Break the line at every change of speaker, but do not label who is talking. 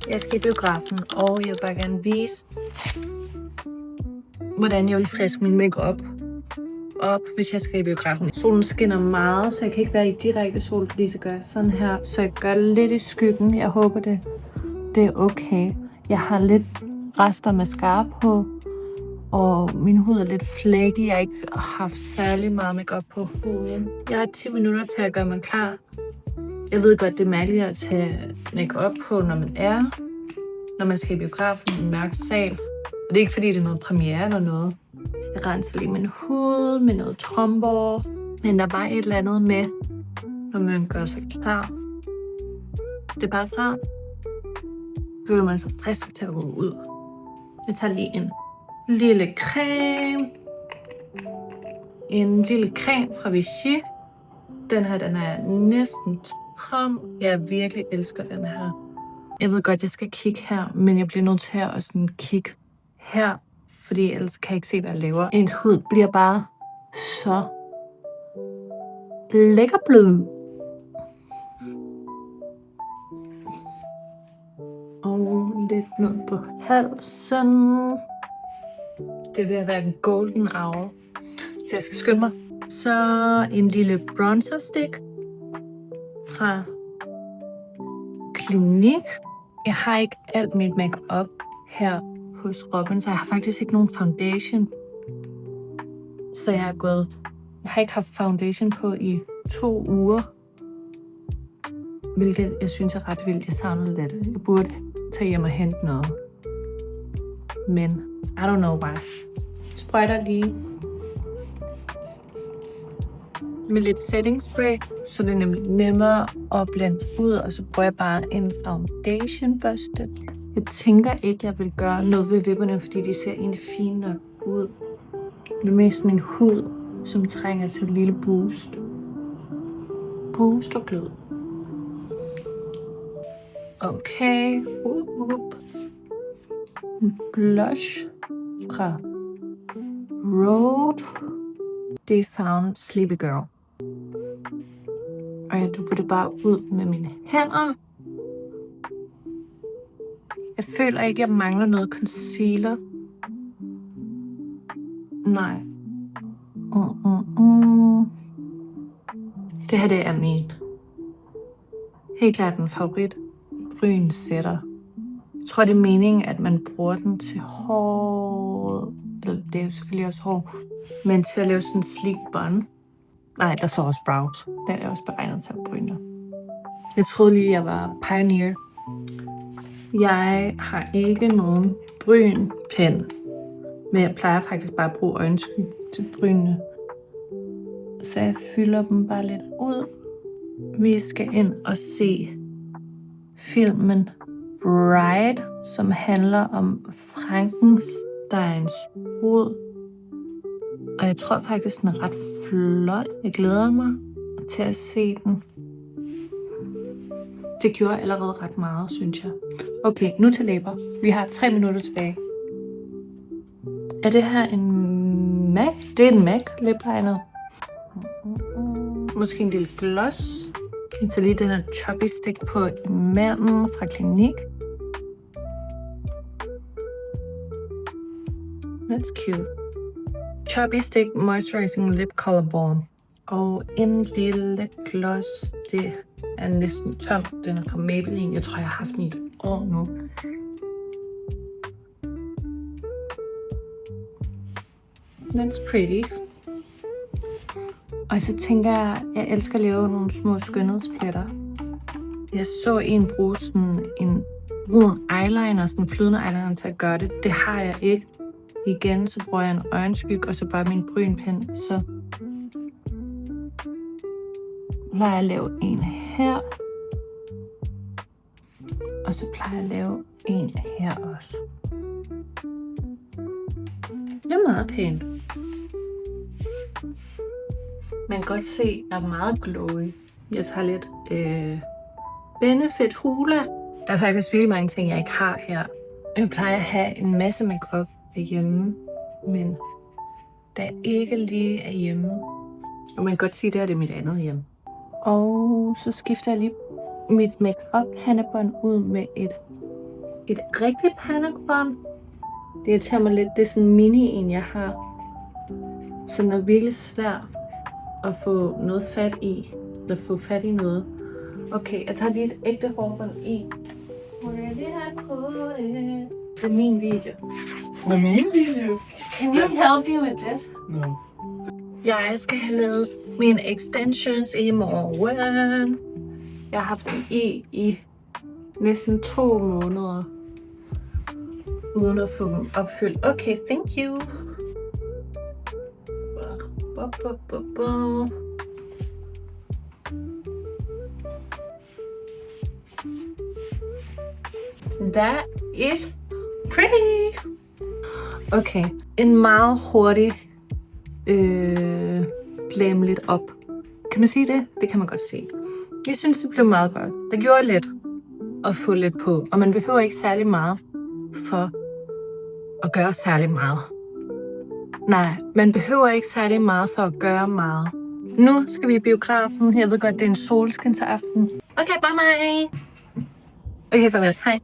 Jeg skal i biografen, og jeg vil bare gerne vise, hvordan jeg vil friske min makeup op, hvis jeg skal i biografen. Solen skinner meget, så jeg kan ikke være i direkte sol, fordi så gør jeg sådan her. Så jeg gør det lidt i skyggen. Jeg håber, det er okay. Jeg har lidt rester af mascara på, og min hud er lidt flækket. Jeg har ikke haft særlig meget makeup på huden. Jeg har 10 minutter til at gøre mig klar. Jeg ved godt, det er mærkeligt at tage makeup på, når man skal i biografen i en mørk sal. Og det er ikke, fordi det er noget premiere eller noget. Jeg renser lige min hud med noget tromber. Men der er bare et eller andet med, når man gør sig klar. Det er bare rart. Føler man sig frisk til at gå ud. Jeg tager lige en lille creme. En lille creme fra Vichy. Den her, den er næsten tom. Jeg virkelig elsker den her. Jeg ved godt, jeg skal kigge her, men jeg bliver nødt til at sådan kigge her, fordi ellers kan jeg ikke se, hvad jeg laver. Ens hud bliver bare så lækkerblød. Og lidt ned på halsen. Det vil være en golden hour, så jeg skal skynde mig. Så en lille bronzer stick fra Clinique. Jeg har ikke alt mit makeup her hos Robin, så jeg har faktisk ikke nogen foundation. Så jeg har ikke haft foundation på i 2 uger. Hvilket jeg synes er ret vildt. Jeg savner lidt. Jeg burde tage hjem og hente noget. Men I don't know why. Sprøjter lige med lidt setting spray, så det er nemlig nemmere at blende ud, og så bruger jeg bare en foundation børste. Jeg tænker ikke, jeg vil gøre noget ved vipperne, fordi de ser egentlig fine nok ud. Det er mest min hud, som trænger til et lille boost. Boost og glød. Okay. Blush fra Rode. Det er Found Sleepy Girl. Og jeg dupper det bare ud med mine hænder. Jeg føler ikke, at jeg mangler noget concealer. Nej. Det her, det er min helt klart en favorit bryn sætter. Jeg tror, det er meningen, at man bruger den til håret. Eller det er jo selvfølgelig også hår. Men til at lave sådan en sleek bun. Nej, der står også brows. Den er også beregnet til at bryne. Jeg troede lige, jeg var pioneer. Jeg har ikke nogen brynpen. Men jeg plejer faktisk bare at bruge øjenskygge til brynene. Så jeg fylder dem bare lidt ud. Vi skal ind og se filmen Bride, som handler om Frankensteins hoved. Og jeg tror faktisk, den er ret flot. Jeg glæder mig til at se den. Det gjorde allerede ret meget, synes jeg. Okay, nu til læber. Vi har 3 minutter tilbage. Er det her en MAC? Det er en MAC læbliner. Måske en lille gloss. Jeg tager lige den her choppy stick på imellem fra Clinique. That's cute. Choppy Stick Moisturizing Lip Color Balm. Og en lille gloss. Det er næsten tom. Den er fra Maybelline. Jeg tror, jeg har haft den i 1 år nu. That's pretty. Og så tænker jeg elsker at lave nogle små skønhedspletter. Jeg så en bruge sådan en brun eyeliner, sådan en flydende eyeliner til at gøre det. Det har jeg ikke. Igen, så bruger jeg en øjenskygge, og så bare min brynpen. Så plejer jeg at lave en her. Og så plejer jeg at lave en her også. Det er meget pænt. Man kan godt se, at der er meget glowy. Jeg tager lidt Benefit Hoola. Der er faktisk virkelig mange ting, jeg ikke har her. Jeg plejer at have en masse makeup hjemme, men der er ikke lige er hjemme. Og man kan godt sige, at det her det er mit andet hjem. Og så skifter jeg lige mit makeup handebånd ud med et et rigtigt pandekron. Det irriterer mig lidt. Det er sådan en mini en, jeg har. Så den er virkelig svær at få noget fat i. Eller få fat i noget. Okay, jeg tager lige et ægte hårbånd i. Det er min video.
Med min video?
Can you help me with this?
No.
Jeg skal have lavet mine extensions i morgen. Jeg har haft dem i næsten 2 måneder. Uden at få dem opfyldt. Okay, thank you. That is pretty. Okay, en meget hurtig glam lidt op. Kan man sige det? Det kan man godt sige. Jeg synes, det blev meget godt. Det gjorde lidt at få lidt på, og man behøver ikke særlig meget for at gøre særlig meget. Nej, man behøver ikke særlig meget for at gøre meget. Nu skal vi i biografen. Jeg ved godt, det er en solskinsaften. Okay, bye bye. Okay, farvel. Hej.